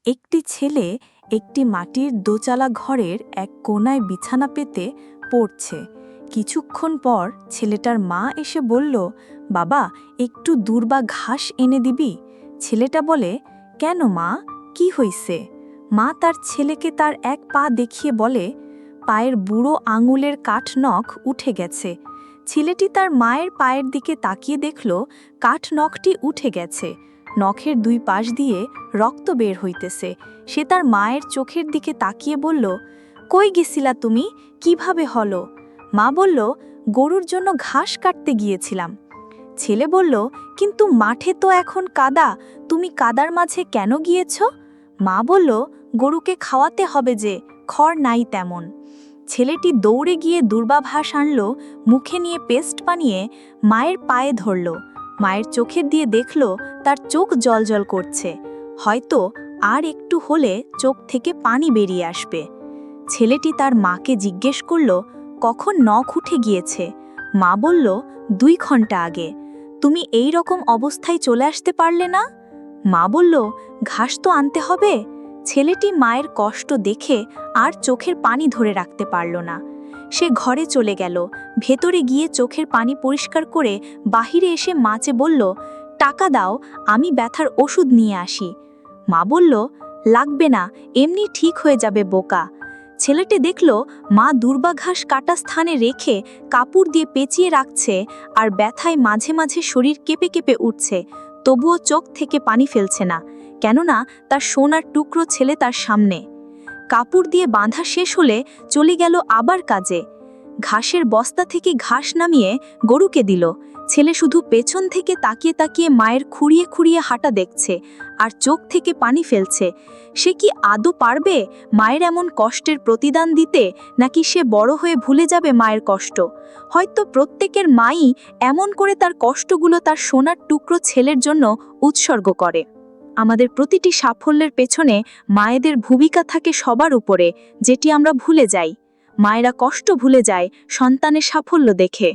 একটি ছেলে একটি মাটির দোচালা ঘরের এক কোণায় বিছানা পেতে পড়ছে। কিছুক্ষণ পর ছেলেটার মা এসে বলল, বাবা, একটু দূর্বা ঘাস এনে দিবি? ছেলেটা বলে, কেন মা, কি হইছে? মা তার ছেলেকে তার এক পা দেখিয়ে বলে, পায়ের বুড়ো আঙুলের কাঠনখ উঠে গেছে। ছেলেটি তার মায়ের পায়ের দিকে তাকিয়ে দেখল কাঠনখটি উঠে গেছে। নখের দুই পাশ দিয়ে রক্ত বের হইতেছে। সে তার মায়ের চোখের দিকে তাকিয়ে বলল, কই গেছিলা তুমি, কিভাবে হলো? মা বলল, গরুর জন্য ঘাস কাটতে গিয়েছিলাম। ছেলে বলল, কিন্তু মাঠে তো এখন কাদা, তুমি কাদার মাঝে কেন গিয়েছ? মা বলল, গরুকে খাওয়াতে হবে যে, খড় নাই তেমন। ছেলেটি দৌড়ে গিয়ে দূর্বাভাস আনল, মুখে নিয়ে পেস্ট বানিয়ে মায়ের পায়ে ধরল। মায়ের চোখের দিয়ে দেখল তার চোখ জ্বলজ্বল করছে। হয়তো আর একটু হলে চোখ থেকে পানি বেরিয়ে আসবে। ছেলেটি তার মাকে জিজ্ঞেস করল, কখন নখ উঠে গিয়েছে? মা বলল, 2 ঘন্টা আগে। তুমি এই রকম অবস্থায় চলে আসতে পারলে না? মা বলল, ঘাস তো আনতে হবে। ছেলেটি মায়ের কষ্ট দেখে আর চোখের পানি ধরে রাখতে পারল না। সে ঘরে চলে গেল। ভেতরে গিয়ে চোখের পানি পরিষ্কার করে বাহিরে এসে মাকে বলল, টাকা দাও, আমি ব্যথার ওষুধ নিয়ে আসি। মা বলল, লাগবে না, এমনি ঠিক হয়ে যাবে বোকা। ছেলেটি দেখল মা দূর্বা ঘাস কাটা স্থানে রেখে কাপড় দিয়ে পেঁচিয়ে রাখছে, আর ব্যথায় মাঝে মাঝে শরীর কেঁপে কেঁপে উঠছে। তবুও চোখ থেকে পানি ফেলছে না, কেননা তার সোনার টুকরো ছেলে তার সামনে। কাপড় দিয়ে বাঁধা শেষ হলে চলে গেল আবার কাজে। ঘাসের বস্তা থেকে ঘাস নামিয়ে গরুকে দিল। ছেলে শুধু পেছন থেকে তাকিয়ে তাকিয়ে মায়ের খুঁড়িয়ে খুঁড়িয়ে হাঁটা দেখছে আর চোখ থেকে পানি ফেলছে। সে কি আদৌ পারবে মায়ের এমন কষ্টের প্রতিদান দিতে, নাকি সে বড় হয়ে ভুলে যাবে মায়ের কষ্ট? হয়তো প্রত্যেকের মাই এমন করে তার কষ্টগুলো তার সোনার টুকরো ছেলের জন্য উৎসর্গ করে। আমাদের প্রতিটি সাফল্যের পেছনে মায়েদের ভূমিকা থাকে সবার উপরে, যেটি আমরা ভুলে যাই। মায়েরা কষ্ট ভুলে যায় সন্তানের সাফল্য দেখে।